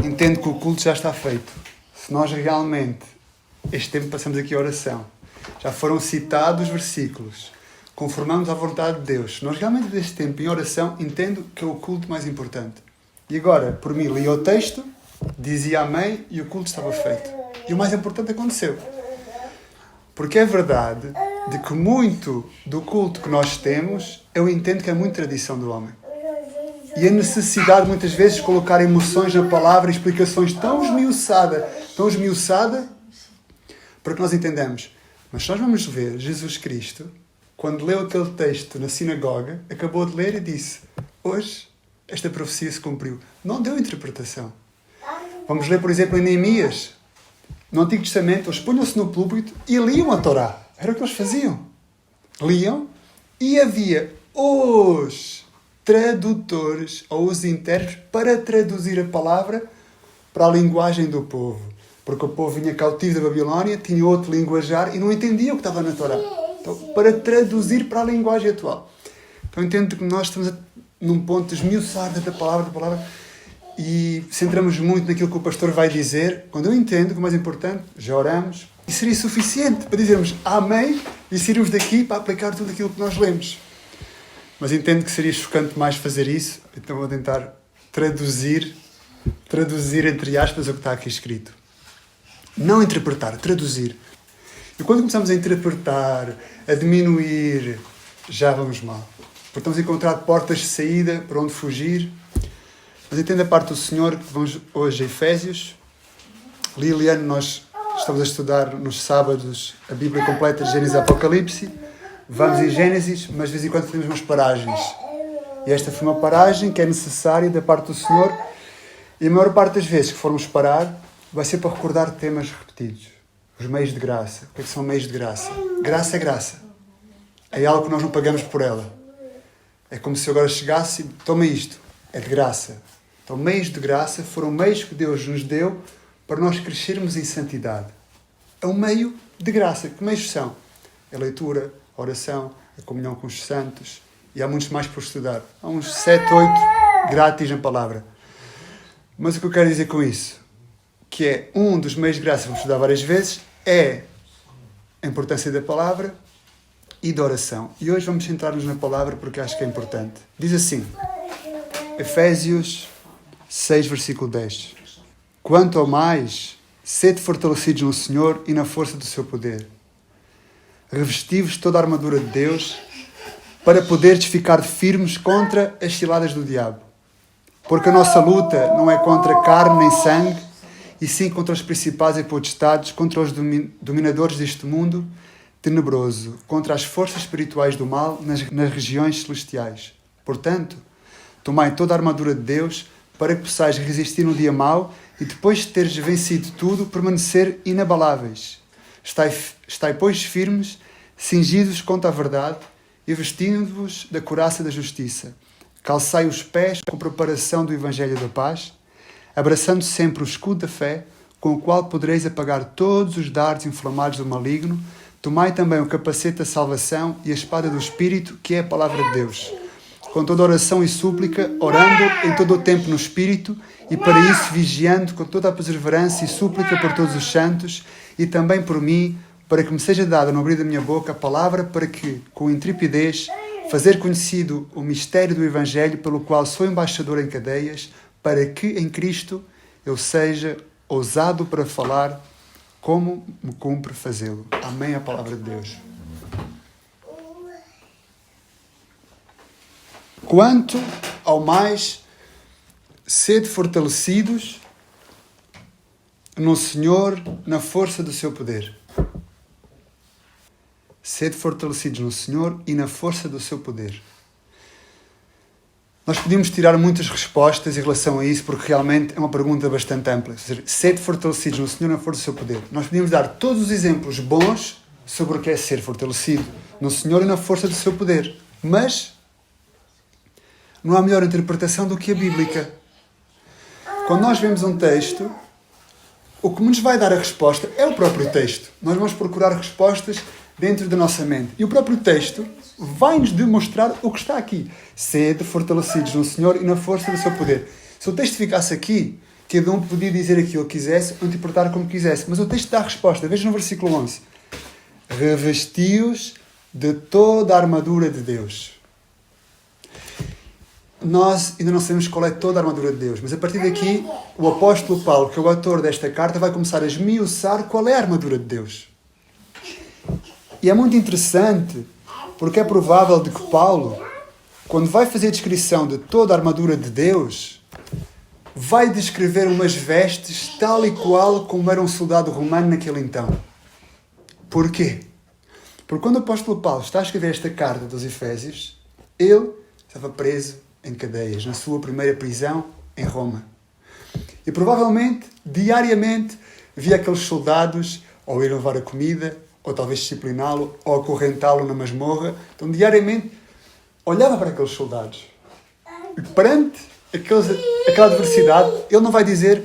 entendo que o culto já está feito. Se nós realmente, este tempo passamos aqui a oração, já foram citados os versículos, conformamos à vontade de Deus. Se nós realmente este tempo em oração, entendo que é o culto mais importante. E agora, por mim, li o texto, dizia amém e o culto estava feito. E o mais importante aconteceu. Porque é verdade de que muito do culto que nós temos, eu entendo que é muito tradição do homem. E a necessidade, muitas vezes, de colocar emoções na palavra e explicações tão esmiuçada, para que nós entendamos. Mas se nós vamos ver Jesus Cristo, quando leu aquele texto na sinagoga, acabou de ler e disse: hoje esta profecia se cumpriu. Não deu interpretação. Vamos ler, por exemplo, em Neemias. No Antigo Testamento, eles punham-se no púlpito e liam a Torá. Era o que eles faziam. Liam e havia os tradutores ou os intérpretes para traduzir a palavra para a linguagem do povo. Porque o povo vinha cautivo da Babilónia, tinha outro linguajar e não entendia o que estava na Torá. Então, para traduzir para a linguagem atual. Então, entendo que nós estamos num ponto de esmiuçar da palavra, e centramos muito naquilo que o pastor vai dizer. Quando eu entendo que o mais importante, já oramos, e seria suficiente para dizermos amém e sairmos daqui para aplicar tudo aquilo que nós lemos. Mas entendo que seria chocante mais fazer isso, então vou tentar traduzir entre aspas o que está aqui escrito. Não interpretar, traduzir. E quando começamos a interpretar, a diminuir, já vamos mal. Porque estamos a encontrar portas de saída para onde fugir. Mas entendo a parte do Senhor que vamos hoje a Efésios. Liliane, nós estamos a estudar nos sábados a Bíblia completa de Gênesis e Apocalipse. Vamos em Gênesis, mas de vez em quando temos umas paragens. E esta foi uma paragem que é necessária da parte do Senhor. E a maior parte das vezes que formos parar, vai ser para recordar temas repetidos. Os meios de graça. O que é que são meios de graça? Graça é graça. É algo que nós não pagamos por ela. É como se eu agora chegasse e toma isto. É de graça. Então, meios de graça foram meios que Deus nos deu para nós crescermos em santidade. É um meio de graça. Que meios são? A leitura, a oração, a comunhão com os santos. E há muitos mais por estudar. Há uns 7, 8 grátis na palavra. Mas o que eu quero dizer com isso? Que é um dos meios de graça que vamos estudar várias vezes, é a importância da palavra e da oração. E hoje vamos centrar-nos na palavra porque acho que é importante. Diz assim, Efésios 6, versículo 10. Quanto ao mais, sede fortalecidos no Senhor e na força do seu poder. Revesti-vos toda a armadura de Deus para poderes ficar firmes contra as ciladas do diabo. Porque a nossa luta não é contra carne nem sangue, e sim contra os principados e potestades, contra os dominadores deste mundo tenebroso, contra as forças espirituais do mal nas regiões celestiais. Portanto, tomai toda a armadura de Deus para que possais resistir no dia mau e depois de teres vencido tudo, permanecer inabaláveis. Estai, pois, firmes, cingidos contra a verdade e vestindo-vos da couraça da justiça. Calçai os pés com preparação do Evangelho da paz, abraçando sempre o escudo da fé, com o qual podereis apagar todos os dardos inflamados do maligno. Tomai também o capacete da salvação e a espada do Espírito, que é a palavra de Deus. Com toda oração e súplica, orando em todo o tempo no Espírito, e para isso vigiando com toda a perseverança e súplica por todos os santos, e também por mim, para que me seja dada no abrir da minha boca a palavra, para que, com intrepidez, fazer conhecido o mistério do Evangelho, pelo qual sou embaixador em cadeias, para que em Cristo eu seja ousado para falar como me cumpre fazê-lo. Amém, a palavra de Deus. Quanto ao mais, sede fortalecidos no Senhor, na força do seu poder. Sede fortalecidos no Senhor e na força do seu poder. Nós podíamos tirar muitas respostas em relação a isso, porque realmente é uma pergunta bastante ampla. Ou seja, sede fortalecidos no Senhor e na força do seu poder. Nós podíamos dar todos os exemplos bons sobre o que é ser fortalecido no Senhor e na força do seu poder. Mas não há melhor interpretação do que a bíblica. Quando nós vemos um texto, o que nos vai dar a resposta é o próprio texto. Nós vamos procurar respostas dentro da nossa mente. E o próprio texto vai-nos demonstrar o que está aqui. Sede fortalecidos no Senhor e na força do seu poder. Se o texto ficasse aqui, cada um podia dizer aquilo que quisesse ou interpretar como quisesse. Mas o texto dá a resposta. Veja no versículo 11. Revesti-os de toda a armadura de Deus. Nós ainda não sabemos qual é toda a armadura de Deus, mas a partir daqui o apóstolo Paulo, que é o autor desta carta, vai começar a esmiuçar qual é a armadura de Deus. E é muito interessante, porque é provável de que Paulo, quando vai fazer a descrição de toda a armadura de Deus, vai descrever umas vestes tal e qual como era um soldado romano naquele então. Porquê? Porque quando o apóstolo Paulo está a escrever esta carta dos Efésios, ele estava preso em cadeias, na sua primeira prisão em Roma. E provavelmente, diariamente, via aqueles soldados ou ir levar a comida, ou talvez discipliná-lo, ou acorrentá-lo na masmorra. Então, diariamente, olhava para aqueles soldados. E perante aquela adversidade, ele não vai dizer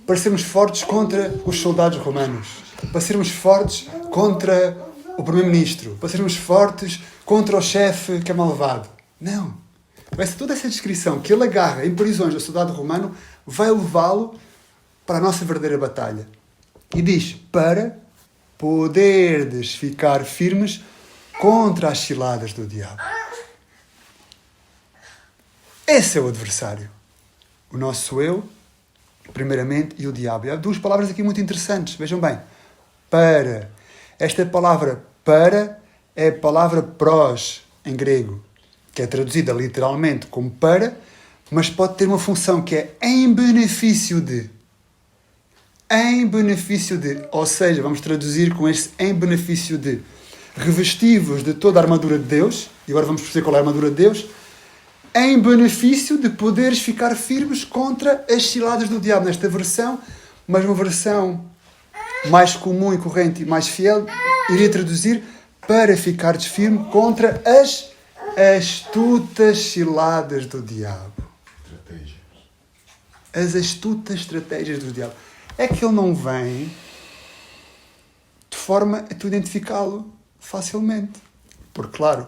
para sermos fortes contra os soldados romanos, para sermos fortes contra o primeiro-ministro, para sermos fortes contra o chefe que é malvado. Não. Toda essa descrição que ele agarra em prisões do soldado romano vai levá-lo para a nossa verdadeira batalha. E diz, para poderdes ficar firmes contra as ciladas do diabo. Esse é o adversário. O nosso eu, primeiramente, e o diabo. E há duas palavras aqui muito interessantes. Vejam bem. Para. Esta palavra para é a palavra pros em grego, que é traduzida literalmente como para, mas pode ter uma função que é em benefício de. Em benefício de. Ou seja, vamos traduzir com este em benefício de. Revesti-vos de toda a armadura de Deus, e agora vamos perceber qual é a armadura de Deus, em benefício de poderes ficar firmes contra as ciladas do diabo. Nesta versão, mas uma versão mais comum e corrente e mais fiel, iria traduzir para ficares firme contra as astutas ciladas do diabo. Estratégias. As astutas estratégias do diabo. É que ele não vem de forma a tu identificá-lo facilmente. Porque, claro,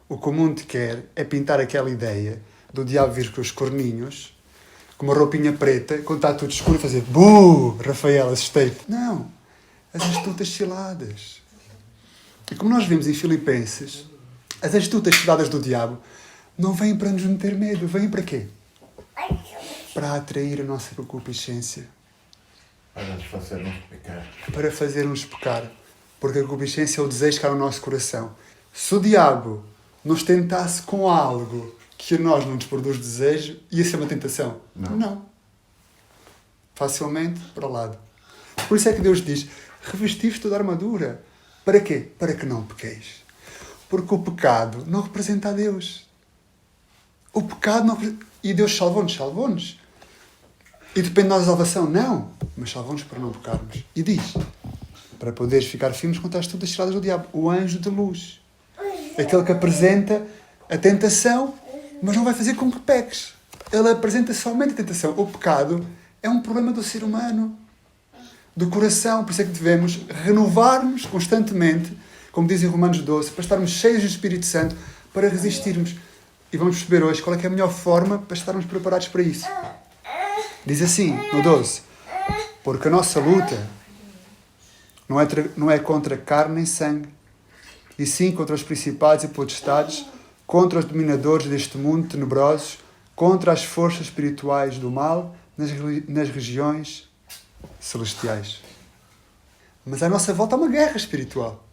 o que o mundo quer é pintar aquela ideia do diabo vir com os corninhos, com uma roupinha preta, quando está tudo escuro, fazer buh, Rafael, assustei-te. Não. As astutas ciladas. E como nós vimos em Filipenses, as astutas ciladas do diabo não vêm para nos meter medo. Vêm para quê? Para atrair a nossa concupiscência. Para nos fazermos pecar. Para fazer-nos pecar. Porque a concupiscência é o desejo que há no nosso coração. Se o diabo nos tentasse com algo que a nós não nos produz desejo, ia ser uma tentação? Não. Facilmente para o lado. Por isso é que Deus diz, revesti-vos toda a armadura. Para quê? Para que não pequeis. Porque o pecado não representa a Deus. O pecado não representa... E Deus salvou-nos. E depende de nós a salvação? Não. Mas salvou-nos para não pecarmos. E diz, para poderes ficar firmes contra as astutas ciladas do diabo. O anjo de luz. Aquele que apresenta a tentação, mas não vai fazer com que peques. Ele apresenta somente a tentação. O pecado é um problema do ser humano. Do coração. Por isso é que devemos renovar-nos constantemente, como diz em Romanos 12, para estarmos cheios do Espírito Santo, para resistirmos. E vamos perceber hoje qual é que é a melhor forma para estarmos preparados para isso. Diz assim, no 12, porque a nossa luta não é contra carne nem sangue, e sim contra os principados e potestades, contra os dominadores deste mundo tenebrosos, contra as forças espirituais do mal nas regiões celestiais. Mas à nossa volta há uma guerra espiritual.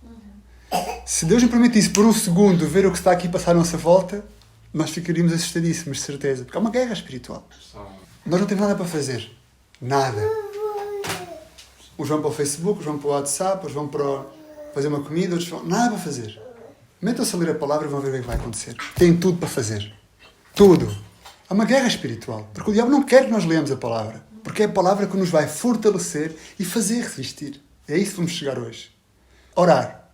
Se Deus nos permitisse por um segundo ver o que está aqui a passar à nossa volta, nós ficaríamos assustadíssimos, de certeza. Porque há uma guerra espiritual. Nós não temos nada para fazer. Nada. Uns vão para o Facebook, uns vão para o WhatsApp, uns vão para fazer uma comida, outros vão... Nada para fazer. Metam-se a ler a palavra e vão ver o que é que vai acontecer. Tem tudo para fazer. Tudo. Há uma guerra espiritual. Porque o diabo não quer que nós leamos a palavra. Porque é a palavra que nos vai fortalecer e fazer resistir. É isso que vamos chegar hoje. Orar.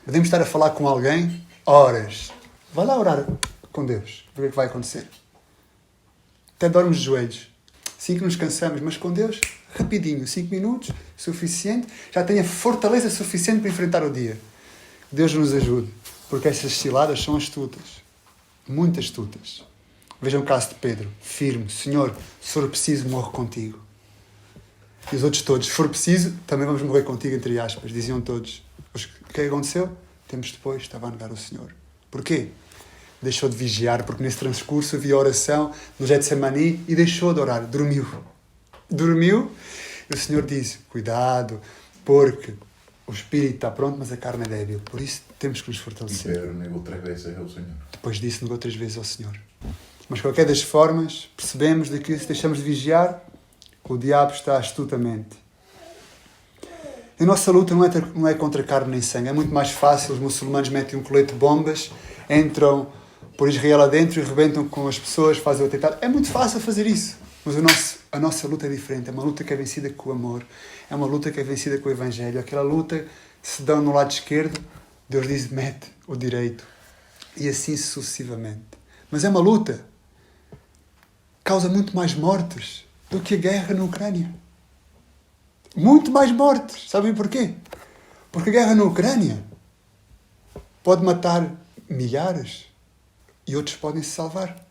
Podemos estar a falar com alguém horas. Vai lá orar com Deus. Ver o que é que vai acontecer. Até dormos de joelhos. Assim que nos cansamos, mas com Deus, rapidinho. 5 minutos, suficiente. Já tenha fortaleza suficiente para enfrentar o dia. Deus nos ajude. Porque essas ciladas são astutas. Muito astutas. Vejam o caso de Pedro. Firme. Senhor, se for preciso, morro contigo. E os outros todos. Se for preciso, também vamos morrer contigo, entre aspas. Diziam todos. O que aconteceu? Tempos depois, estava a negar o Senhor. Porquê? Deixou de vigiar, porque nesse transcurso havia oração no Getsemani e deixou de orar. Dormiu. E o Senhor disse, cuidado, porque o espírito está pronto, mas a carne é débil. Por isso temos que nos E fortalecer. Pedro negou 3 vezes ao Senhor. Depois disso, negou 3 vezes ao Senhor. Mas, de qualquer das formas, percebemos de que se deixamos de vigiar, o diabo está astutamente. A nossa luta não é contra carne nem sangue. É muito mais fácil. Os muçulmanos metem um colete de bombas, entram por Israel adentro e rebentam com as pessoas, fazem o atentado. É muito fácil fazer isso. Mas a nossa luta é diferente. É uma luta que é vencida com o amor. É uma luta que é vencida com o Evangelho. Aquela luta, se dão no lado esquerdo, Deus diz, mete o direito. E assim sucessivamente. Mas é uma luta. Causa muito mais mortes do que a guerra na Ucrânia. Muito mais mortes. Sabem porquê? Porque a guerra na Ucrânia pode matar milhares e outros podem se salvar.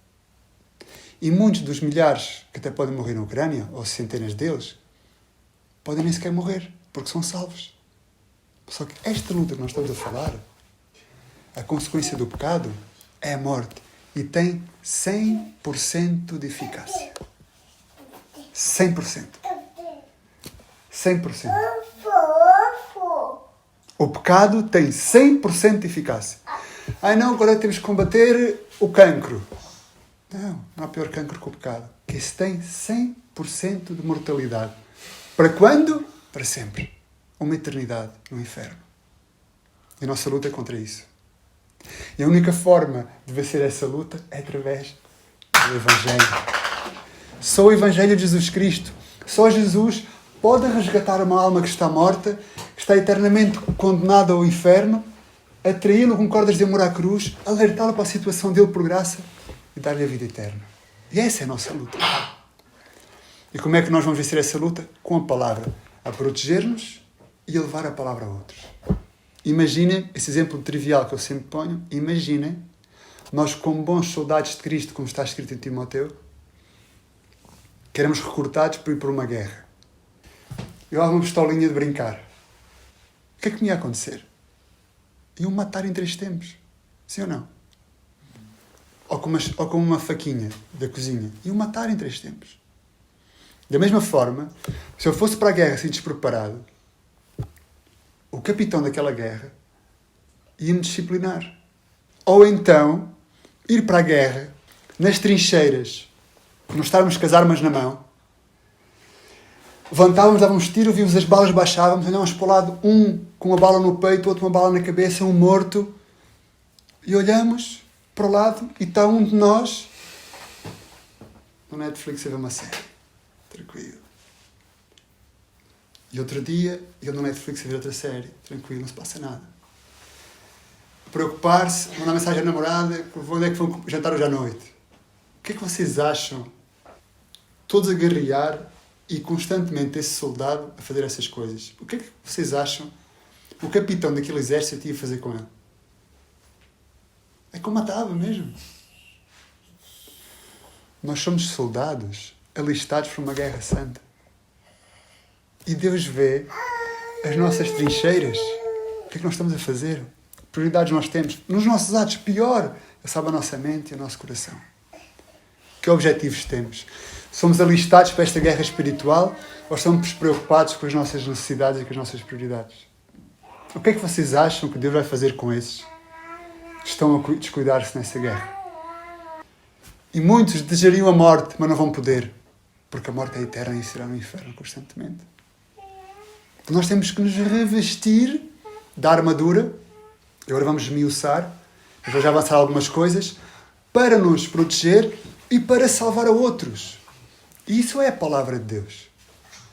E muitos dos milhares que até podem morrer na Ucrânia, ou centenas deles, podem nem sequer morrer, porque são salvos. Só que esta luta que nós estamos a falar, a consequência do pecado, é a morte. E tem 100% de eficácia. 100%. 100%. O pecado tem 100% de eficácia. Ai não, agora temos que combater o cancro. Não há pior cancro que o pecado. Que esse tem 100% de mortalidade. Para quando? Para sempre. Uma eternidade no inferno. E a nossa luta é contra isso. E a única forma de vencer essa luta é através do Evangelho. Só o Evangelho de Jesus Cristo. Só Jesus pode resgatar uma alma que está morta, que está eternamente condenada ao inferno, atraí-lo com cordas de amor à cruz, alertá-lo para a situação dele por graça e dar-lhe a vida eterna. E essa é a nossa luta. E como é que nós vamos vencer essa luta? Com a palavra. A proteger-nos e a levar a palavra a outros. Imaginem, esse exemplo trivial que eu sempre ponho, imaginem, nós como bons soldados de Cristo, como está escrito em Timóteo, que éramos recrutados para ir por uma guerra. Eu dava uma pistolinha de brincar. O que é que me ia acontecer? Iam matar em 3 tempos. Sim ou não? Ou com uma faquinha da cozinha. Iam matar em 3 tempos. Da mesma forma, se eu fosse para a guerra assim despreparado, o capitão daquela guerra ia-me disciplinar. Ou então, ir para a guerra, nas trincheiras, nós estávamos com as armas na mão, levantávamos, dávamos tiro, víamos as balas, baixávamos, olhávamos para o lado, um com uma bala no peito, outro com uma bala na cabeça, um morto, e olhamos para o lado e está um de nós no Netflix a ver uma série. Tranquilo. E outro dia, ele no Netflix a ver outra série. Tranquilo, não se passa nada. Preocupar-se, mandar mensagem à namorada, onde é que vão jantar hoje à noite? O que é que vocês acham? Todos a guerrear e constantemente esse soldado a fazer essas coisas. O que é que vocês acham o capitão daquele exército ia fazer com ele? É como matava mesmo. Nós somos soldados alistados para uma guerra santa. E Deus vê as nossas trincheiras. O que é que nós estamos a fazer? Que prioridades nós temos? Nos nossos atos, pior. Ele sabe a nossa mente e o nosso coração. Que objetivos temos? Somos alistados para esta guerra espiritual ou estamos preocupados com as nossas necessidades e com as nossas prioridades? O que é que vocês acham que Deus vai fazer com esses que estão a descuidar-se nessa guerra? E muitos desejariam a morte, mas não vão poder. Porque a morte é eterna e será no inferno constantemente. Nós temos que nos revestir da armadura. Agora vamos esmiuçar. Eu vou já avançar algumas coisas. Para nos proteger e para salvar a outros. E isso é a palavra de Deus.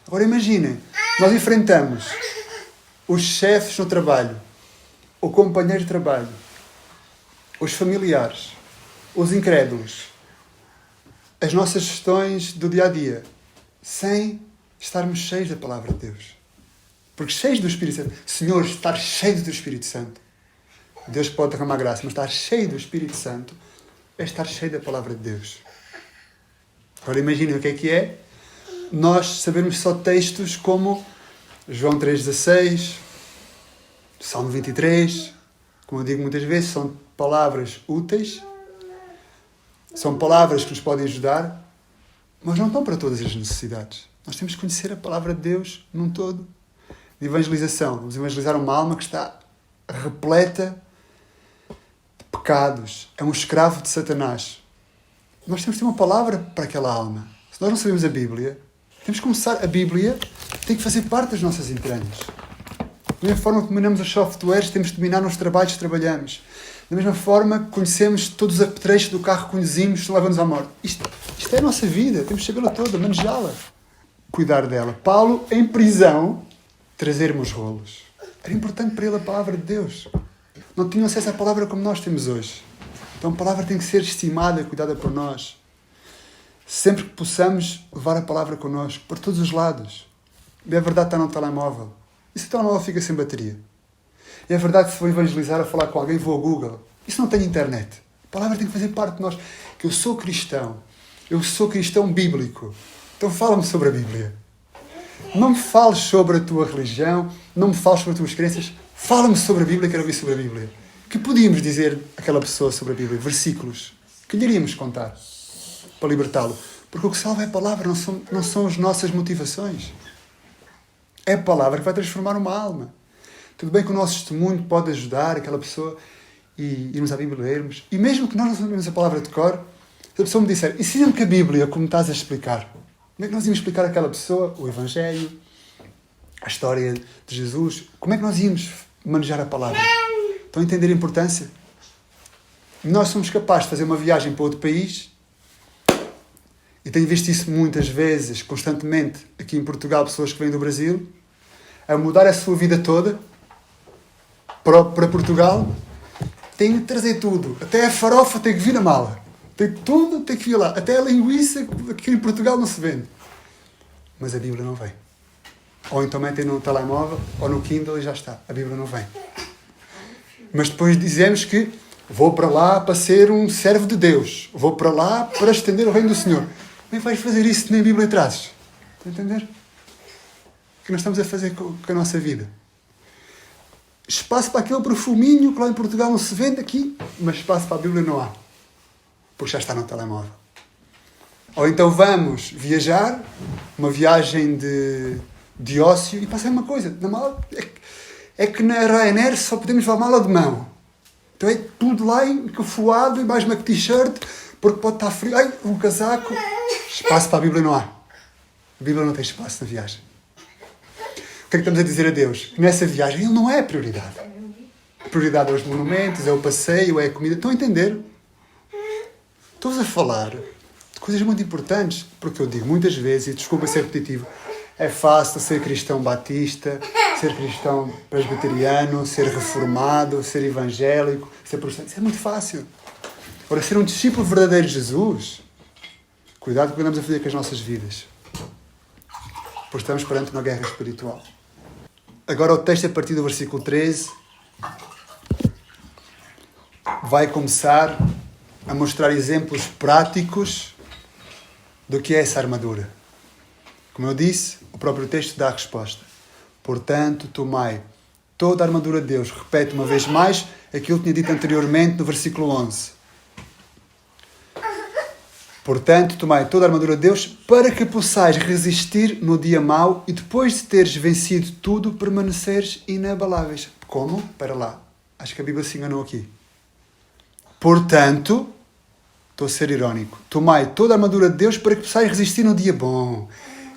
Agora imaginem. Nós enfrentamos os chefes no trabalho. O companheiro de trabalho. Os familiares. Os incrédulos. As nossas gestões do dia-a-dia. Sem estarmos cheios da palavra de Deus. Porque cheios do Espírito Santo. Senhor, estar cheio do Espírito Santo. Deus pode derramar graça, mas estar cheio do Espírito Santo é estar cheio da palavra de Deus. Agora imaginem o que é nós sabermos só textos como João 3,16, Salmo 23, como eu digo muitas vezes, são palavras úteis, são palavras que nos podem ajudar, mas não estão para todas as necessidades. Nós temos que conhecer a palavra de Deus num todo. De evangelização. Vamos evangelizar uma alma que está repleta de pecados. É um escravo de Satanás. Nós temos que ter uma palavra para aquela alma. Se nós não sabemos a Bíblia, temos que começar. A Bíblia tem que fazer parte das nossas entranhas. Da mesma forma que dominamos os softwares, temos que dominar nos trabalhos que trabalhamos. Da mesma forma que conhecemos todos os apetrechos do carro que conduzimos, que leva-nos à morte. Isto é a nossa vida. Temos que sabê-la toda, manejá-la. Cuidar dela. Paulo, em prisão, trazer-me os rolos. Era importante para ele a palavra de Deus. Não tinham acesso à palavra como nós temos hoje. Então a palavra tem que ser estimada, cuidada por nós. Sempre que possamos levar a palavra connosco, por todos os lados. E é verdade que está no telemóvel. E se o telemóvel fica sem bateria? E é verdade que se vou evangelizar a falar com alguém, vou ao Google. Isso não tem internet. A palavra tem que fazer parte de nós. Que eu sou cristão bíblico. Então fala-me sobre a Bíblia. Não me fales sobre a tua religião, não me fales sobre as tuas crenças. Fala-me sobre a Bíblia, quero ouvir sobre a Bíblia. O que podíamos dizer àquela pessoa sobre a Bíblia? Versículos. Que lhe iríamos contar para libertá-lo? Porque o que salva é a palavra, não são as nossas motivações. É a palavra que vai transformar uma alma. Tudo bem que o nosso testemunho pode ajudar aquela pessoa e irmos à Bíblia e lermos. E mesmo que nós não sabemos a palavra de cor, se a pessoa me disser, ensina-me que a Bíblia, como estás a explicar, como é que nós íamos explicar àquela pessoa o Evangelho, a história de Jesus? Como é que nós íamos manejar a palavra? Estão a entender a importância? Nós somos capazes de fazer uma viagem para outro país, e tenho visto isso muitas vezes, constantemente, aqui em Portugal, pessoas que vêm do Brasil, a mudar a sua vida toda para Portugal, têm de trazer tudo. Até a farofa tem que vir na mala. Tudo tem que vir lá. Até a linguiça que aqui em Portugal não se vende. Mas a Bíblia não vem. Ou então metem no telemóvel ou no Kindle e já está. A Bíblia não vem. Mas depois dizemos que vou para lá para ser um servo de Deus. Vou para lá para estender o reino do Senhor. Como é que vais fazer isso se nem a Bíblia trazes? Estão a entender? O que nós estamos a fazer com a nossa vida? Espaço para aquele perfuminho que lá em Portugal não se vende aqui, mas espaço para a Bíblia não há. Porque já está no telemóvel. Ou então vamos viajar, uma viagem de ócio, e passa a mesma coisa. Na mala, é que na Ryanair só podemos levar mala de mão. Então é tudo lá encafuado e mais uma t-shirt, porque pode estar frio. Ai, um casaco. Espaço para a Bíblia não há. A Bíblia não tem espaço na viagem. O que é que estamos a dizer a Deus? Que nessa viagem Ele não é a prioridade. A prioridade é os monumentos, é o passeio, é a comida. Estão a entender? Estou-vos a falar de coisas muito importantes, porque eu digo muitas vezes, e desculpa ser repetitivo, é fácil ser cristão batista, ser cristão presbiteriano, ser reformado, ser evangélico, ser protestante. Isso é muito fácil. Agora, ser um discípulo verdadeiro de Jesus, cuidado com o que andamos a fazer com as nossas vidas. Pois estamos perante uma guerra espiritual. Agora o texto, a partir do versículo 13, vai começar a mostrar exemplos práticos do que é essa armadura. Como eu disse, o próprio texto dá a resposta. Portanto, tomai toda a armadura de Deus. Repete uma vez mais aquilo que tinha dito anteriormente no versículo 11. Portanto, tomai toda a armadura de Deus para que possais resistir no dia mau e depois de teres vencido tudo, permaneceres inabaláveis. Como? Espera lá. Acho que a Bíblia se enganou aqui. Portanto, estou a ser irónico, tomai toda a armadura de Deus para que possais resistir no dia bom,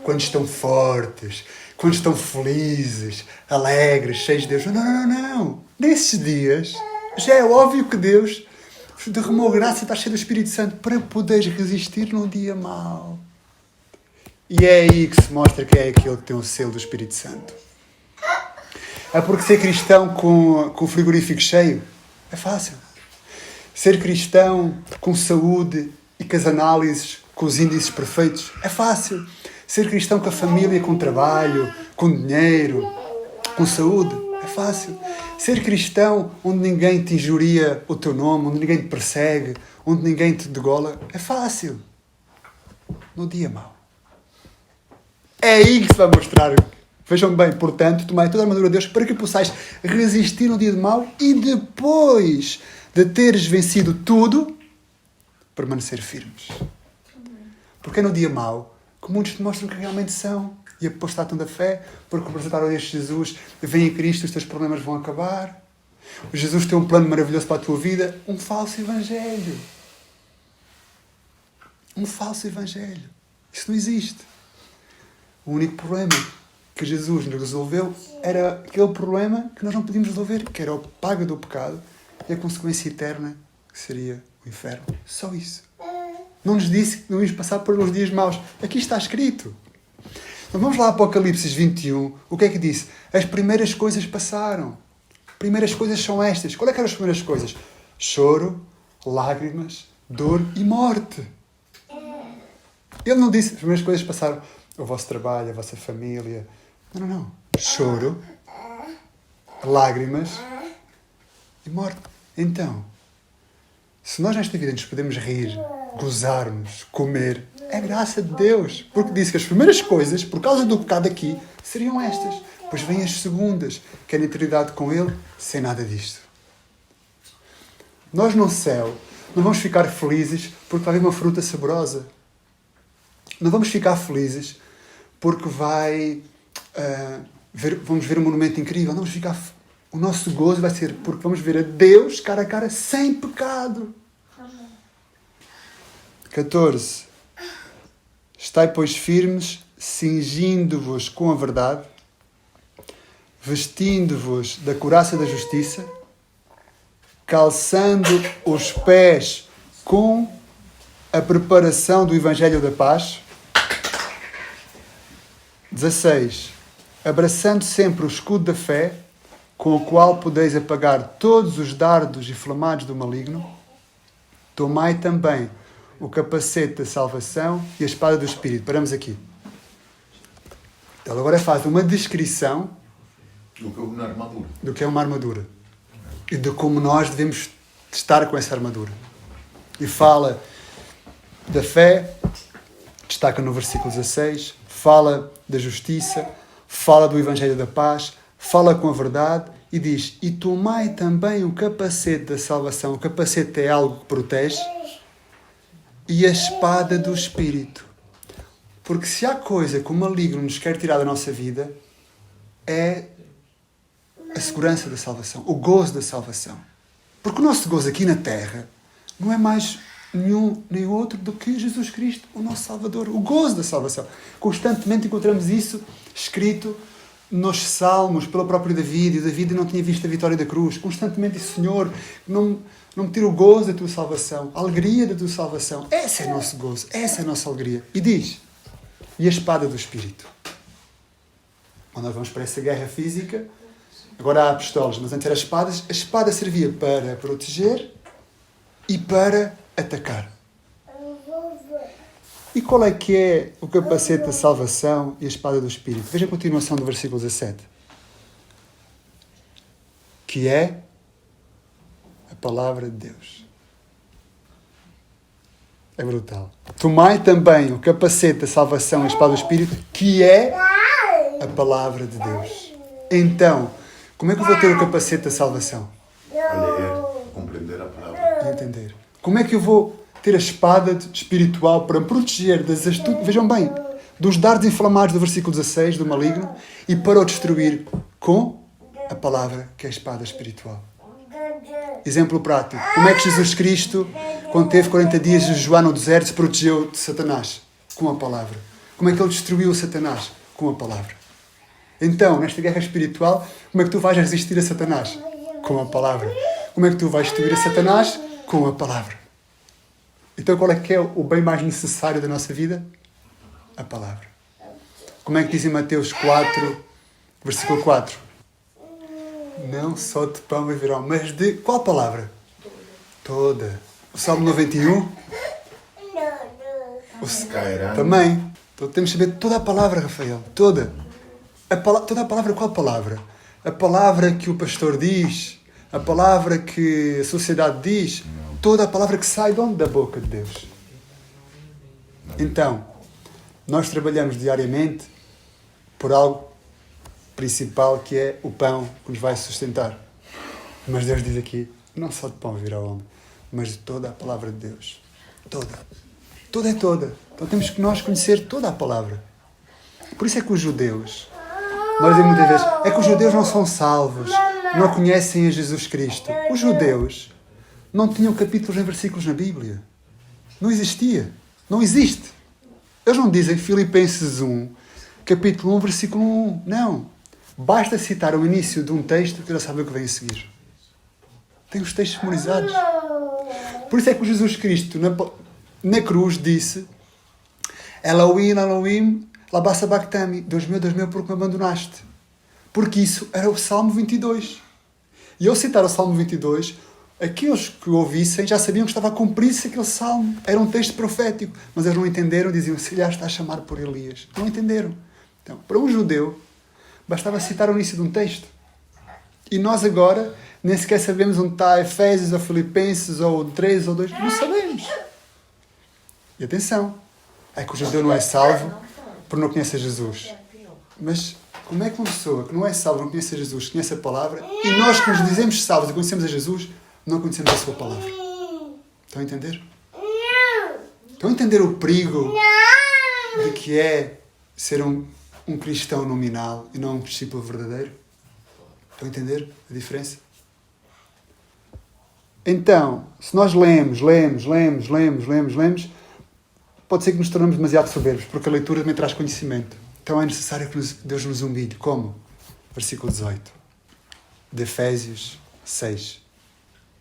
quando estão fortes, quando estão felizes, alegres, cheios de Deus. Não. Nesses dias, já é óbvio que Deus derramou graça, está cheio do Espírito Santo, para poderes resistir num dia mau. E é aí que se mostra que é aquele que tem o selo do Espírito Santo. É porque ser cristão com o frigorífico cheio é fácil. Ser cristão com saúde e com as análises, com os índices perfeitos, é fácil. Ser cristão com a família, com trabalho, com dinheiro, com saúde, é fácil. Ser cristão onde ninguém te injuria o teu nome, onde ninguém te persegue, onde ninguém te degola, é fácil. No dia mau. É aí que se vai mostrar. Vejam bem, portanto, tomai toda a armadura de Deus para que possais resistir no dia de mau e depois de teres vencido tudo, permanecer firmes. Porque é no dia mau que muitos te mostram que realmente são e apostatam da fé, porque apresentaram a este Jesus, vem a Cristo, os teus problemas vão acabar. O Jesus tem um plano maravilhoso para a tua vida. Um falso evangelho. Um falso evangelho. Isso não existe. O único problema que Jesus nos resolveu era aquele problema que nós não podíamos resolver, que era o paga do pecado e a consequência eterna, que seria o inferno. Só isso. Não nos disse que não íamos passar por uns dias maus. Aqui está escrito. Então vamos lá a Apocalipse 21. O que é que disse? As primeiras coisas passaram. Primeiras coisas são estas. Qual é que eram as primeiras coisas? Choro, lágrimas, dor e morte. Ele não disse as primeiras coisas passaram. O vosso trabalho, a vossa família. Não. Choro, lágrimas e morte. Então, se nós nesta vida nos podemos rir, gozar-nos, comer, é graça de Deus. Porque disse que as primeiras coisas, por causa do pecado aqui, seriam estas. Depois vêm as segundas, que é na eternidade com Ele, sem nada disto. Nós no céu não vamos ficar felizes porque vai haver uma fruta saborosa. Não vamos ficar felizes porque vamos ver um monumento incrível. Não vamos ficar... O nosso gozo vai ser porque vamos ver a Deus cara a cara sem pecado. 14. Estai, pois, firmes, cingindo-vos com a verdade, vestindo-vos da couraça da justiça, calçando os pés com a preparação do Evangelho da Paz. 16. Abraçando sempre o escudo da fé, com o qual podeis apagar todos os dardos inflamados do maligno. Tomai também o capacete da salvação e a espada do Espírito. Paramos aqui. Ele agora faz uma descrição do que é uma armadura. E de como nós devemos estar com essa armadura. E fala da fé, destaca no versículo 16, fala da justiça, fala do Evangelho da Paz, fala com a verdade e diz: e tomai também o capacete da salvação. O capacete é algo que protege. E a espada do Espírito. Porque se há coisa que o maligno nos quer tirar da nossa vida, é a segurança da salvação, o gozo da salvação. Porque o nosso gozo aqui na terra não é mais nenhum nem outro do que Jesus Cristo, o nosso Salvador, o gozo da salvação. Constantemente encontramos isso escrito nos Salmos, pelo próprio David, e David não tinha visto a vitória da cruz. Constantemente diz: Senhor, não me tira o gozo da tua salvação, a alegria da tua salvação. Esse é o nosso gozo, essa é a nossa alegria. E diz: e a espada do Espírito. Quando nós vamos para essa guerra física, agora há pistolas, mas antes eram espadas. A espada servia para proteger e para atacar. E qual é que é o capacete da salvação e a espada do Espírito? Veja a continuação do versículo 17. Que é a palavra de Deus. É brutal. Tomai também o capacete da salvação e a espada do Espírito, que é a palavra de Deus. Então, como é que eu vou ter o capacete da salvação? A ler, compreender a palavra. E entender. Como é que eu vou ter a espada espiritual para me proteger das astutas, vejam bem, dos dardos inflamados do versículo 16, do maligno, e para o destruir com a palavra, que é a espada espiritual. Exemplo prático. Como é que Jesus Cristo, quando teve 40 dias de jejuar no deserto, se protegeu de Satanás? Com a palavra. Como é que ele destruiu o Satanás? Com a palavra. Então, nesta guerra espiritual, como é que tu vais resistir a Satanás? Com a palavra. Como é que tu vais destruir a Satanás? Com a palavra. Então, qual é que é o bem mais necessário da nossa vida? A palavra. Como é que diz em Mateus 4, versículo 4? Não só de pão viverão, mas de qual palavra? Toda. O Salmo 91? Também. Então, temos que saber toda a palavra, Rafael. Toda. Toda a palavra, qual palavra? a palavra que o pastor diz, a palavra que a sociedade diz, toda a palavra que sai de onde? Da boca de Deus. Então, nós trabalhamos diariamente por algo principal, que é o pão que nos vai sustentar. Mas Deus diz aqui, não só de pão virá o homem, mas de toda a palavra de Deus. Toda. Toda é toda. Então temos que nós conhecer toda a palavra. Por isso é que os judeus, nós dizemos muitas vezes, é que os judeus não são salvos, não conhecem a Jesus Cristo. Os judeus não tinham capítulos nem versículos na Bíblia. Não existia. Não existe. Eles não dizem Filipenses 1, capítulo 1, versículo 1. Não. Basta citar o início de um texto que já sabe o que vem a seguir. Tem os textos memorizados. Por isso é que Jesus Cristo, na cruz, disse Elohim, Elohim, lama sabachthani, Deus meu, porque me abandonaste. Porque isso era o Salmo 22. E ao citar o Salmo 22, aqueles que o ouvissem já sabiam que estava a cumprir-se aquele salmo. Era um texto profético. Mas eles não entenderam, diziam, se calhar está a chamar por Elias. Não entenderam. Então, para um judeu, bastava citar o início de um texto. E nós agora nem sequer sabemos onde está Efésios, ou Filipenses, ou 3, ou 2. Não sabemos. E atenção, é que o judeu não é salvo por não conhecer Jesus. Mas como é que uma pessoa que não é salva, não conhece a Jesus, conhece a palavra, e nós que nos dizemos salvos e conhecemos a Jesus, não conhecemos a sua palavra? Estão a entender? Estão a entender o perigo de que é ser um cristão nominal e não um discípulo verdadeiro? Estão a entender a diferença? Então, se nós lemos, pode ser que nos tornemos demasiado soberbos, porque a leitura também traz conhecimento. Então é necessário que Deus nos humilhe. Como? Versículo 18 de Efésios 6.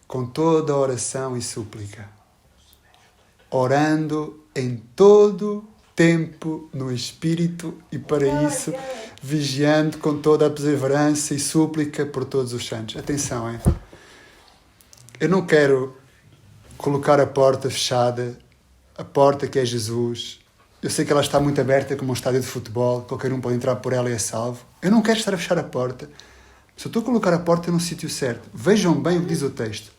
Com toda a oração e súplica, orando em todo tempo no Espírito, e para isso vigiando com toda a perseverança e súplica por todos os santos. Atenção, hein? Eu não quero colocar a porta fechada, a porta que é Jesus. Eu sei que ela está muito aberta como um estádio de futebol, qualquer um pode entrar por ela e é salvo. Eu não quero estar a fechar a porta. Se eu estou a colocar a porta no sítio certo, vejam bem o que diz o texto.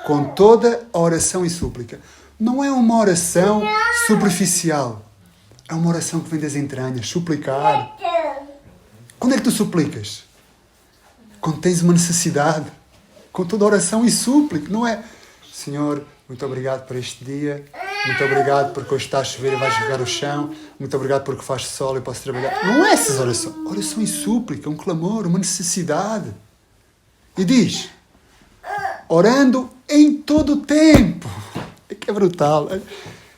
Com toda a oração e súplica. Não é uma oração superficial. É uma oração que vem das entranhas. Suplicar. Quando é que tu suplicas? Quando tens uma necessidade. Com toda a oração e súplica. Não é, Senhor, muito obrigado por este dia. Muito obrigado porque hoje está a chover e vais jogar o chão. Muito obrigado porque faz sol e eu posso trabalhar. Não é essas orações. Oração e súplica, um clamor, uma necessidade. E diz, orando em todo o tempo. É que é brutal.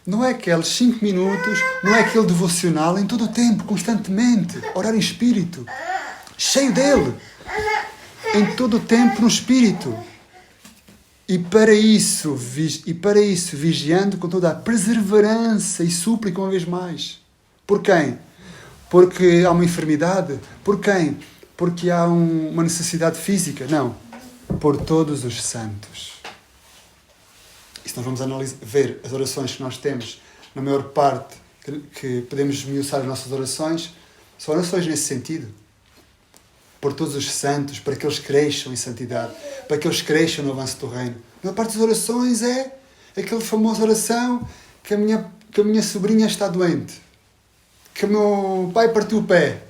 Não é aqueles 5 minutos, não é aquele devocional, em todo o tempo, constantemente. Orar em espírito. Cheio dele. Em todo o tempo no espírito. E para isso vigiando com toda a perseverança e súplica uma vez mais. Por quem? Porque há uma enfermidade? Por quem? Porque há uma necessidade física? Não. Por todos os santos. E se nós vamos ver as orações que nós temos, na maior parte que podemos esmiuçar as nossas orações, são orações nesse sentido. Por todos os santos, para que eles cresçam em santidade, para que eles cresçam no avanço do reino. A maior parte das orações é aquela famosa oração que a minha sobrinha está doente, que o meu pai partiu o pé,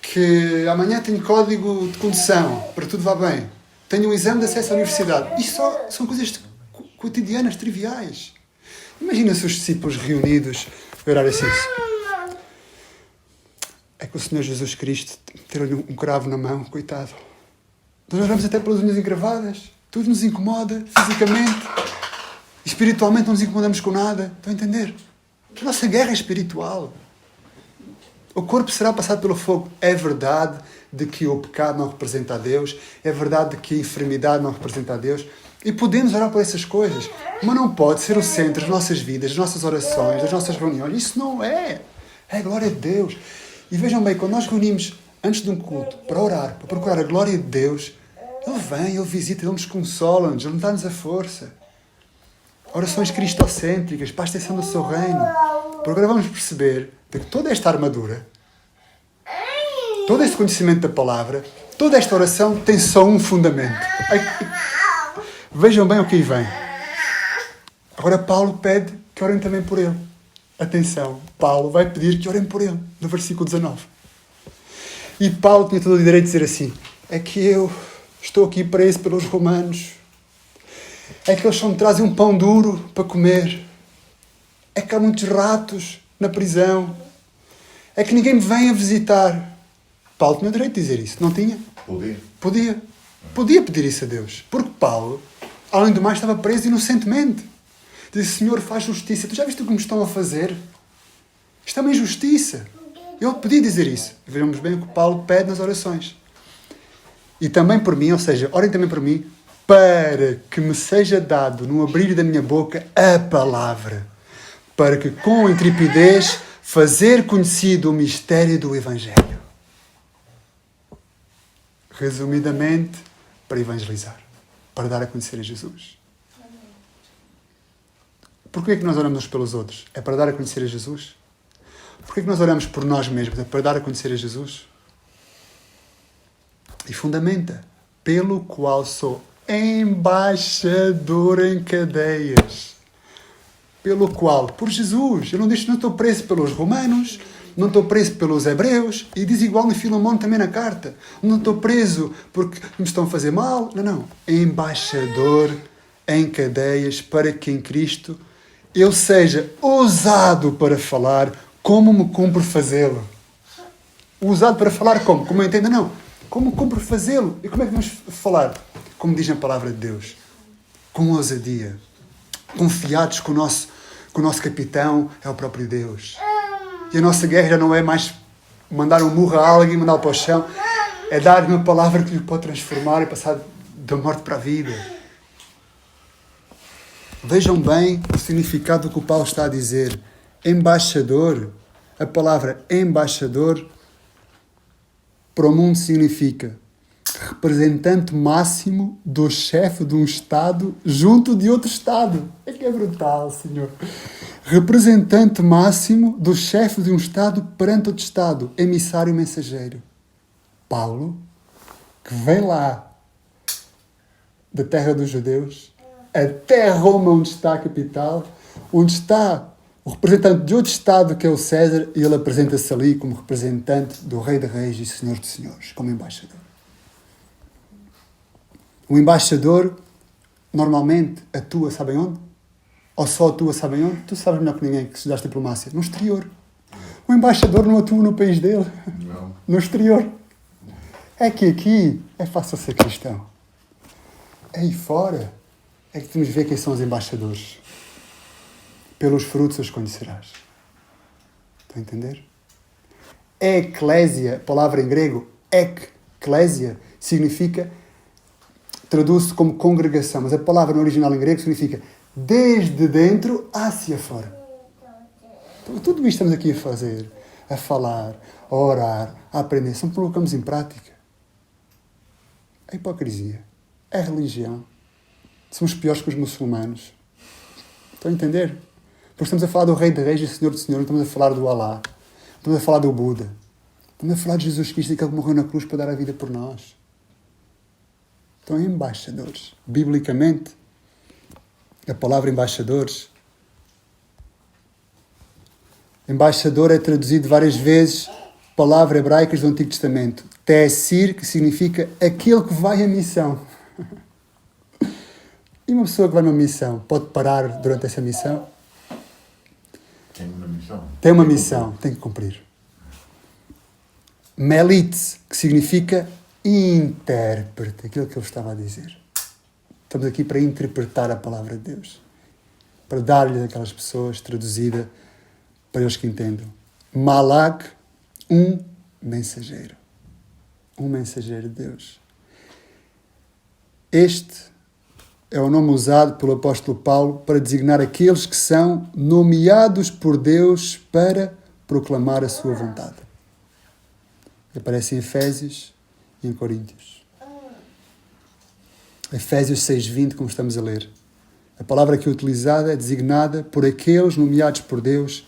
que amanhã tenho código de condução, para que tudo vá bem, tenho um exame de acesso à universidade. Isto são coisas cotidianas, triviais. Imagina se os discípulos reunidos orarem assim. É que o Senhor Jesus Cristo ter-lhe um cravo na mão, coitado. Nós oramos até pelas unhas encravadas. Tudo nos incomoda, fisicamente. Espiritualmente não nos incomodamos com nada. Estão a entender? A nossa guerra é espiritual. O corpo será passado pelo fogo. É verdade de que o pecado não representa a Deus. É verdade de que a enfermidade não representa a Deus. E podemos orar por essas coisas. Mas não pode ser o centro das nossas vidas, das nossas orações, das nossas reuniões. Isso não é. É a glória de Deus. E vejam bem, quando nós reunimos antes de um culto para orar, para procurar a glória de Deus, Ele vem, Ele visita, Ele nos consola-nos, Ele dá-nos a força. Orações cristocêntricas para a extensão do seu reino. Por agora vamos perceber que toda esta armadura todo este conhecimento da palavra, toda esta oração tem só um fundamento. Vejam bem o que aí vem. Agora Paulo pede que orem também por ele. Atenção, Paulo vai pedir que orem por ele, no versículo 19. E Paulo tinha todo o direito de dizer assim: é que eu estou aqui preso pelos romanos, é que eles só me trazem um pão duro para comer, é que há muitos ratos na prisão, é que ninguém me vem a visitar. Paulo tinha o direito de dizer isso, não tinha? Podia pedir isso a Deus, porque Paulo, além do mais, estava preso inocentemente. Disse: Senhor, faz justiça. Tu já viste o que me estão a fazer? Isto é uma injustiça. Ele podia dizer isso. Vejamos bem o que Paulo pede nas orações. E também por mim, ou seja, orem também por mim, para que me seja dado, no abrir da minha boca, a palavra, para que com intrepidez fazer conhecido o mistério do Evangelho. Resumidamente, para evangelizar, para dar a conhecer a Jesus. Porquê é que nós oramos uns pelos outros? É para dar a conhecer a Jesus? Porquê é que nós oramos por nós mesmos? É para dar a conhecer a Jesus? E fundamenta: pelo qual sou embaixador em cadeias. Pelo qual? Por Jesus. Eu não disse, não estou preso pelos romanos, não estou preso pelos hebreus, e diz igual no Filemão também na carta. Não estou preso porque me estão a fazer mal. Não. Embaixador em cadeias, para que em Cristo eu seja ousado para falar como me cumpre fazê-lo. Usado para falar como? Como eu entendo? Não. Como cumpre fazê-lo. E como é que vamos falar? Como diz na palavra de Deus. Com ousadia. Confiados que o nosso capitão é o próprio Deus. E a nossa guerra já não é mais mandar um murro a alguém e mandá-lo para o chão. É dar uma palavra que lhe pode transformar e passar da morte para a vida. Vejam bem o significado do que o Paulo está a dizer. Embaixador. A palavra embaixador para o mundo significa representante máximo do chefe de um Estado junto de outro Estado. É que é brutal, Senhor. Representante máximo do chefe de um Estado perante outro Estado. Emissário mensageiro. Paulo, que vem lá da terra dos judeus, até Roma, onde está a capital, onde está o representante de outro Estado, que é o César, e ele apresenta-se ali como representante do Rei de Reis e Senhor de Senhores, como embaixador. O embaixador, normalmente, atua, sabem onde? Ou só atua, sabem onde? Tu sabes melhor que ninguém que estudaste diplomácia. No exterior. O embaixador não atua no país dele. Não. No exterior. É que aqui é fácil ser cristão. Aí fora é que temos de ver quem são os embaixadores. Pelos frutos os conhecerás. Estão a entender? Eclésia, palavra em grego, eklésia, significa, traduz-se como congregação, mas a palavra no original em grego significa desde dentro hacia fora. Então, tudo isto estamos aqui a fazer, a falar, a orar, a aprender, só colocamos em prática. É hipocrisia, é religião. Somos piores que os muçulmanos. Estão a entender? Porque estamos a falar do Rei de Reis e Senhor de Senhor, não estamos a falar do Alá, estamos a falar do Buda, estamos a falar de Jesus Cristo, aquele que morreu na cruz para dar a vida por nós. Então, embaixadores. Biblicamente, a palavra embaixador é traduzido várias vezes, palavra hebraica do Antigo Testamento. Tessir, que significa aquele que vai à missão. E uma pessoa que vai numa missão pode parar durante essa missão? Tem uma missão. Tem uma missão, tem que cumprir. Melitz, que significa intérprete, aquilo que eu estava a dizer. Estamos aqui para interpretar a palavra de Deus, para dar-lhe àquelas pessoas traduzida para eles que entendam. Malak, um mensageiro de Deus. Este é o nome usado pelo apóstolo Paulo para designar aqueles que são nomeados por Deus para proclamar a sua vontade. Aparece em Efésios e em Coríntios. Efésios 6:20, como estamos a ler. A palavra que é utilizada é designada por aqueles nomeados por Deus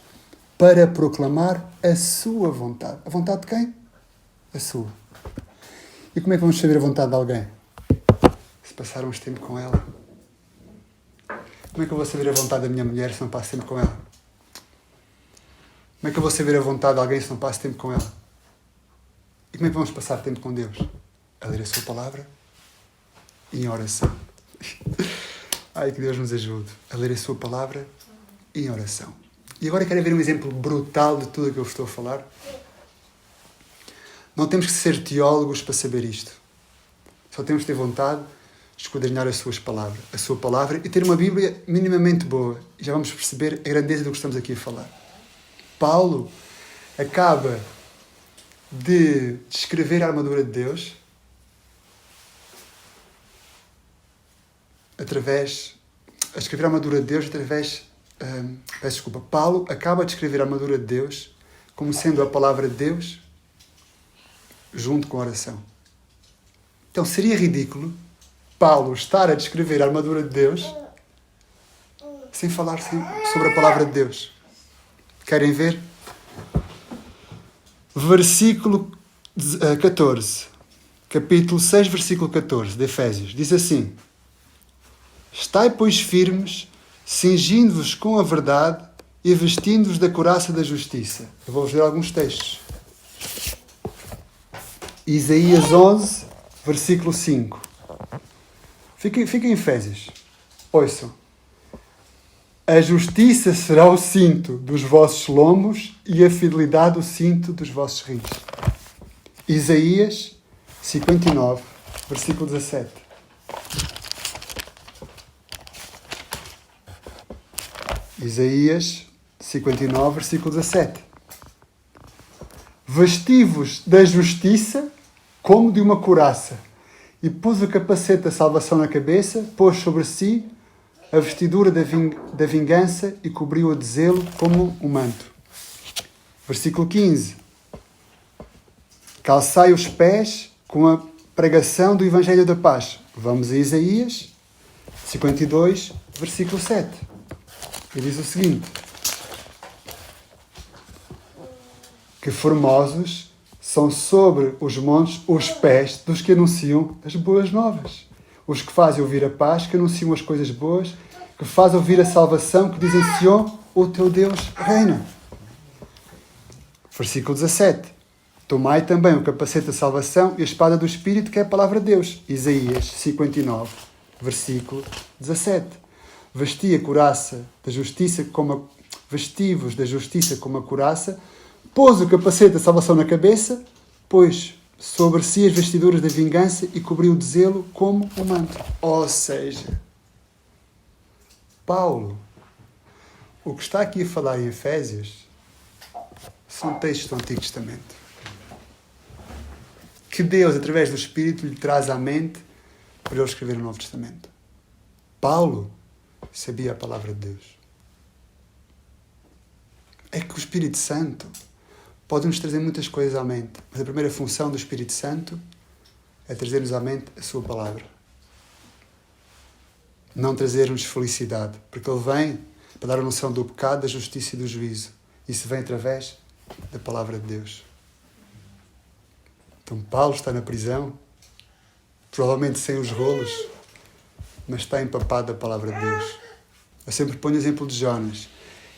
para proclamar a sua vontade. A vontade de quem? A sua. E como é que vamos saber a vontade de alguém? Se passarmos tempo com ela. Como é que eu vou saber a vontade da minha mulher se não passo tempo com ela? Como é que eu vou saber a vontade de alguém se não passo tempo com ela? E como é que vamos passar tempo com Deus? A ler a sua palavra e em oração. Ai, que Deus nos ajude. A ler a sua palavra e em oração. E agora quero ver um exemplo brutal de tudo o que eu vos estou a falar. Não temos que ser teólogos para saber isto. Só temos que ter vontade de esquadrinhar a sua palavra e ter uma Bíblia minimamente boa. E já vamos perceber a grandeza do que estamos aqui a falar. Paulo acaba de descrever a armadura de Deus Paulo acaba de escrever a armadura de Deus como sendo a palavra de Deus junto com a oração. Então seria ridículo Paulo estar a descrever a armadura de Deus sem falar sobre a palavra de Deus. Querem ver? Versículo 14. Capítulo 6, versículo 14 de Efésios. Diz assim: Estai, pois, firmes, cingindo-vos com a verdade e vestindo-vos da couraça da justiça. Eu vou-vos ler alguns textos. Isaías 11, versículo 5. Fiquem em Efésios. Ouçam. A justiça será o cinto dos vossos lombos e a fidelidade o cinto dos vossos rins. Isaías 59, versículo 17. Isaías 59, versículo 17. Vesti-vos da justiça como de uma couraça, e pôs o capacete da salvação na cabeça, pôs sobre si a vestidura da vingança e cobriu-a de zelo como um manto. Versículo 15. Calçai os pés com a pregação do Evangelho da Paz. Vamos a Isaías 52, versículo 7. E diz o seguinte: que formosos são sobre os montes os pés dos que anunciam as boas novas. Os que fazem ouvir a paz, que anunciam as coisas boas, que fazem ouvir a salvação, que dizem Sião, o teu Deus reina. Versículo 17. Tomai também o capacete da salvação e a espada do Espírito, que é a palavra de Deus. Isaías 59, versículo 17. Vesti a couraça da justiça como vesti-vos da justiça como a couraça, pôs o capacete da salvação na cabeça, pôs sobre si as vestiduras da vingança e cobriu de zelo como um manto. Ou seja, Paulo, o que está aqui a falar em Efésios, são textos do Antigo Testamento. Que Deus, através do Espírito, lhe traz à mente para ele escrever o Novo Testamento. Paulo sabia a palavra de Deus. É que o Espírito Santo pode nos trazer muitas coisas à mente, mas a primeira função do Espírito Santo é trazer-nos à mente a sua palavra. Não trazer-nos felicidade, porque ele vem para dar a noção do pecado, da justiça e do juízo. Isso vem através da palavra de Deus. Então Paulo está na prisão, provavelmente sem os rolos, mas está empapado da palavra de Deus. Eu sempre ponho o exemplo de Jonas.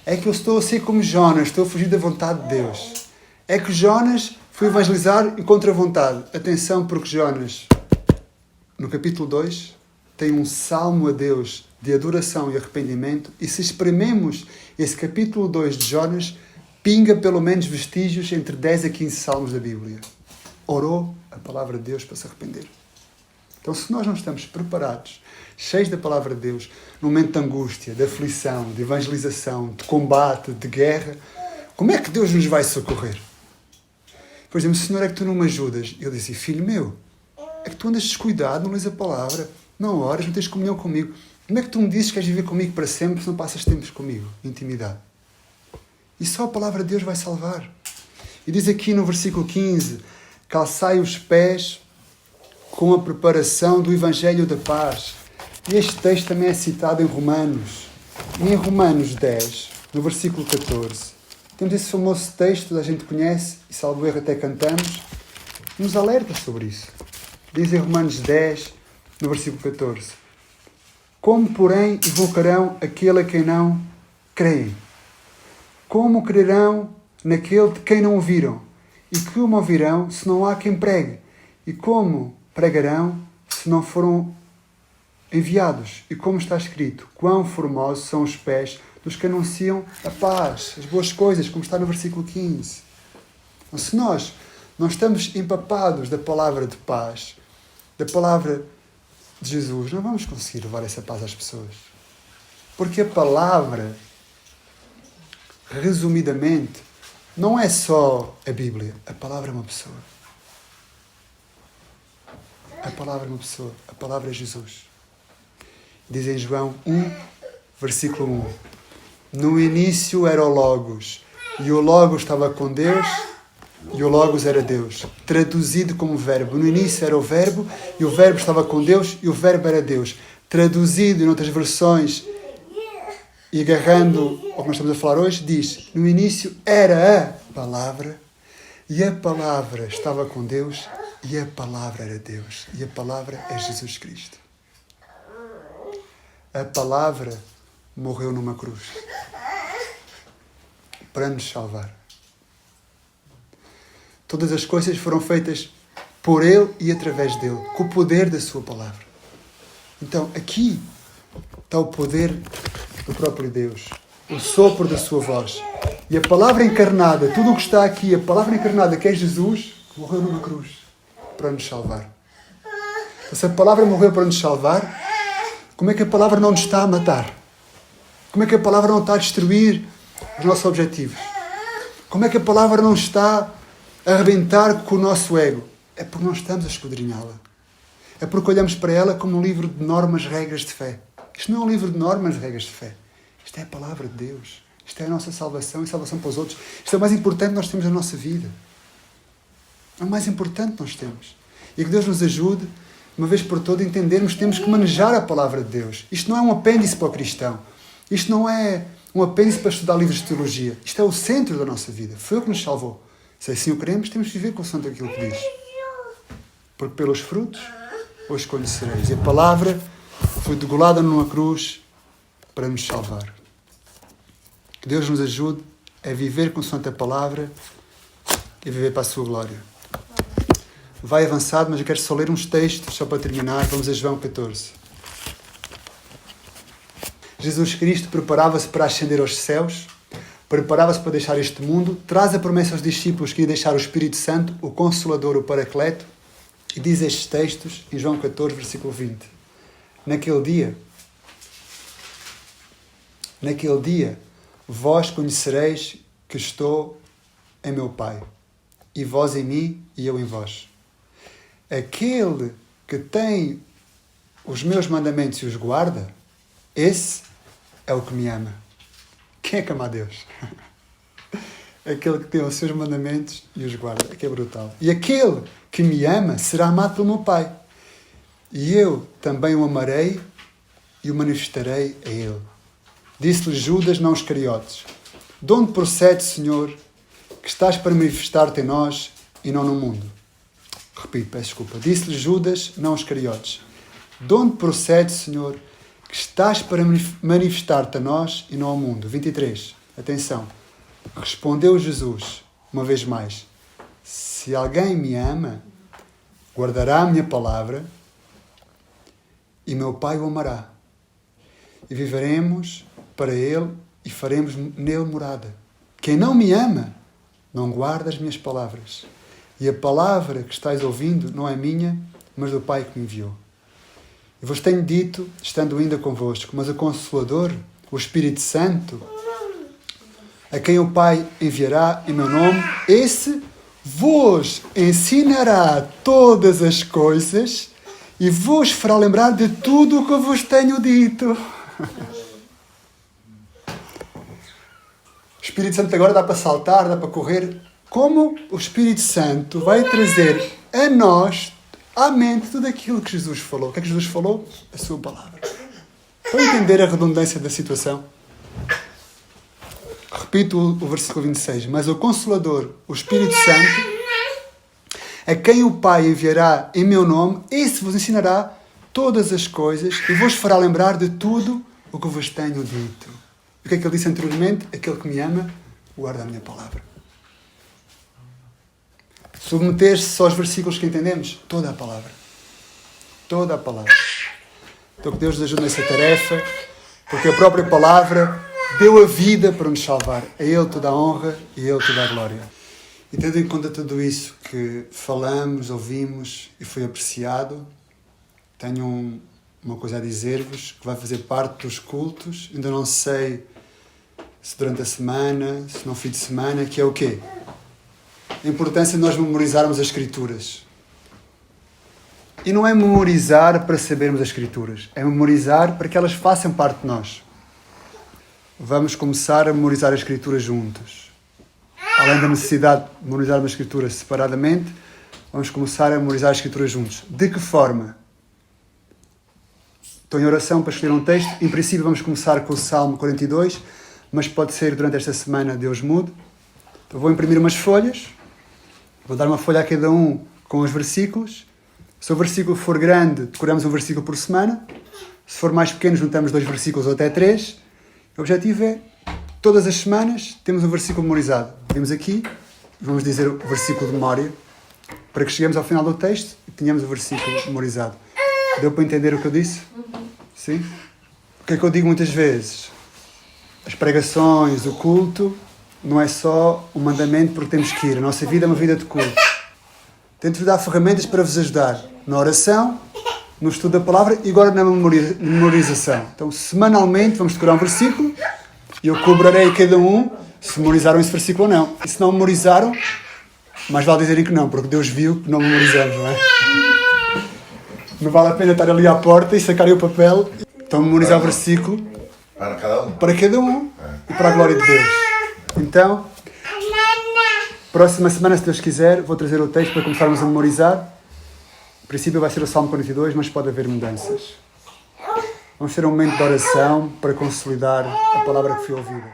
É que eu estou a ser como Jonas, estou a fugir da vontade de Deus. É que Jonas foi evangelizar em contra a vontade. Atenção, porque Jonas, no capítulo 2, tem um salmo a Deus de adoração e arrependimento, e se esprememos esse capítulo 2 de Jonas, pinga pelo menos vestígios entre 10 a 15 salmos da Bíblia. Orou a palavra de Deus para se arrepender. Então, se nós não estamos preparados, cheios da palavra de Deus, no momento de angústia, de aflição, de evangelização, de combate, de guerra, como é que Deus nos vai socorrer? Por exemplo, Senhor, é que tu não me ajudas. Eu disse, filho meu, é que tu andas descuidado, não lês a palavra, não oras, não tens comunhão comigo. Como é que tu me dizes que queres viver comigo para sempre se não passas tempos comigo? Intimidade. E só a palavra de Deus vai salvar. E diz aqui no versículo 15, calçai os pés com a preparação do Evangelho da Paz. E este texto também é citado em Romanos. E em Romanos 10, no versículo 14, temos esse famoso texto que a gente conhece, e salvo erro até cantamos, nos alerta sobre isso. Diz em Romanos 10, no versículo 14. Como, porém, invocarão aquele a quem não creem? Como crerão naquele de quem não ouviram? E como ouvirão se não há quem pregue? E como pregarão se não foram enviados? E como está escrito, quão formosos são os pés dos que anunciam a paz, as boas coisas, como está no versículo 15. Então, se nós não estamos empapados da palavra de paz, da palavra de Jesus, não vamos conseguir levar essa paz às pessoas. Porque a palavra, resumidamente, não é só a Bíblia. A palavra é uma pessoa. A palavra é uma pessoa. A palavra é Jesus. Diz em João 1, versículo 1. No início era o Logos, e o Logos estava com Deus, e o Logos era Deus. Traduzido como verbo. No início era o verbo, e o verbo estava com Deus, e o verbo era Deus. Traduzido em outras versões, e agarrando o que nós estamos a falar hoje, diz, no início era a palavra, e a palavra estava com Deus, e a palavra era Deus. E a palavra é Jesus Cristo. A palavra morreu numa cruz para nos salvar. Todas as coisas foram feitas por Ele e através dEle, com o poder da sua palavra. Então, aqui está o poder do próprio Deus, o sopro da sua voz. E a palavra encarnada, tudo o que está aqui, a palavra encarnada que é Jesus, morreu numa cruz para nos salvar. Então, se a palavra morreu para nos salvar, como é que a palavra não nos está a matar? Como é que a palavra não está a destruir os nossos objetivos? Como é que a palavra não está a arrebentar com o nosso ego? É porque não estamos a esquadrinhá-la. É porque olhamos para ela como um livro de normas, regras de fé. Isto não é um livro de normas, regras de fé. Isto é a palavra de Deus. Isto é a nossa salvação e salvação para os outros. Isto é o mais importante que nós temos na nossa vida. É o mais importante que nós temos. E que Deus nos ajude, uma vez por todas, a entendermos que temos que manejar a palavra de Deus. Isto não é um apêndice para o cristão. Isto não é um apêndice para estudar livros de teologia. Isto é o centro da nossa vida. Foi o que nos salvou. Se assim o queremos, temos que viver consoante aquilo que diz. Porque pelos frutos os conhecereis. E a palavra foi degolada numa cruz para nos salvar. Que Deus nos ajude a viver consoante a palavra e a viver para a sua glória. Vai avançado, mas eu quero só ler uns textos, só para terminar. Vamos a João 14. Jesus Cristo preparava-se para ascender aos céus, preparava-se para deixar este mundo, traz a promessa aos discípulos que ia deixar o Espírito Santo, o Consolador, o Paracleto, e diz estes textos em João 14, versículo 20. Naquele dia, vós conhecereis que estou em meu Pai, e vós em mim e eu em vós. Aquele que tem os meus mandamentos e os guarda, esse é o que me ama. Quem é que ama a Deus? Aquele que tem os seus mandamentos e os guarda. Que é brutal. E aquele que me ama será amado pelo meu Pai. E eu também o amarei e o manifestarei a ele. Disse-lhe Judas, não Iscariotes: de onde procede, Senhor, que estás para manifestar-te em nós e não no mundo? Repito, peço desculpa. Disse-lhe Judas, não Iscariotes: de onde procede, Senhor, que estás para manifestar-te a nós e não ao mundo? 23. Atenção. Respondeu Jesus, uma vez mais: se alguém me ama, guardará a minha palavra e meu Pai o amará. E viveremos para ele e faremos nele morada. Quem não me ama, não guarda as minhas palavras. E a palavra que estáis ouvindo não é minha, mas do Pai que me enviou. E vos tenho dito, estando ainda convosco, mas o Consolador, o Espírito Santo, a quem o Pai enviará em meu nome, esse vos ensinará todas as coisas e vos fará lembrar de tudo o que eu vos tenho dito. O Espírito Santo agora dá para saltar, dá para correr. Como o Espírito Santo vai trazer a nós, à mente, tudo aquilo que Jesus falou. O que é que Jesus falou? A sua palavra. Para entender a redundância da situação. Repito o versículo 26. Mas o Consolador, o Espírito Santo, A quem o Pai enviará em meu nome, esse vos ensinará todas as coisas e vos fará lembrar de tudo o que vos tenho dito. O que é que ele disse anteriormente? Aquele que me ama, guarda a minha palavra. Submeter-se só aos versículos que entendemos? Toda a palavra. Toda a palavra. Então que Deus nos ajude nessa tarefa, porque a própria palavra deu a vida para nos salvar. A Ele toda a honra e a Ele toda a glória. E tendo em conta tudo isso que falamos, ouvimos e foi apreciado, tenho uma coisa a dizer-vos que vai fazer parte dos cultos. Ainda não sei se durante a semana, se no fim de semana, que é o quê? A importância de nós memorizarmos as Escrituras. E não é memorizar para sabermos as Escrituras. É memorizar para que elas façam parte de nós. Vamos começar a memorizar as Escrituras juntos. Além da necessidade de memorizar as Escrituras separadamente, vamos começar a memorizar as Escrituras juntos. De que forma? Estou em oração para escolher um texto. Em princípio vamos começar com o Salmo 42, mas pode ser durante esta semana Deus mude. Então vou imprimir umas folhas. Vou dar uma folha a cada um com os versículos. Se o versículo for grande, decoramos um versículo por semana. Se for mais pequeno, juntamos 2 versículos ou até 3. O objetivo é, todas as semanas, temos um versículo memorizado. Vimos aqui, vamos dizer o versículo de memória, para que cheguemos ao final do texto e tenhamos o versículo memorizado. Deu para entender o que eu disse? Sim? O que é que eu digo muitas vezes? As pregações, o culto, não é só um mandamento porque temos que ir. A nossa vida é uma vida de culto. Tento dar ferramentas para vos ajudar na oração, no estudo da palavra e agora na memorização. Então, semanalmente, vamos decorar um versículo e eu cobrarei cada um se memorizaram esse versículo ou não. E se não memorizaram, mais vale dizerem que não, porque Deus viu que não memorizamos, não é? Não vale a pena estar ali à porta e sacarem o papel. Então, memorizar o versículo Para cada um. Para cada um e para a glória de Deus. Então, próxima semana, se Deus quiser, vou trazer o texto para começarmos a memorizar. Em princípio vai ser o Salmo 42, mas pode haver mudanças. Vamos ter um momento de oração para consolidar a palavra que foi ouvida.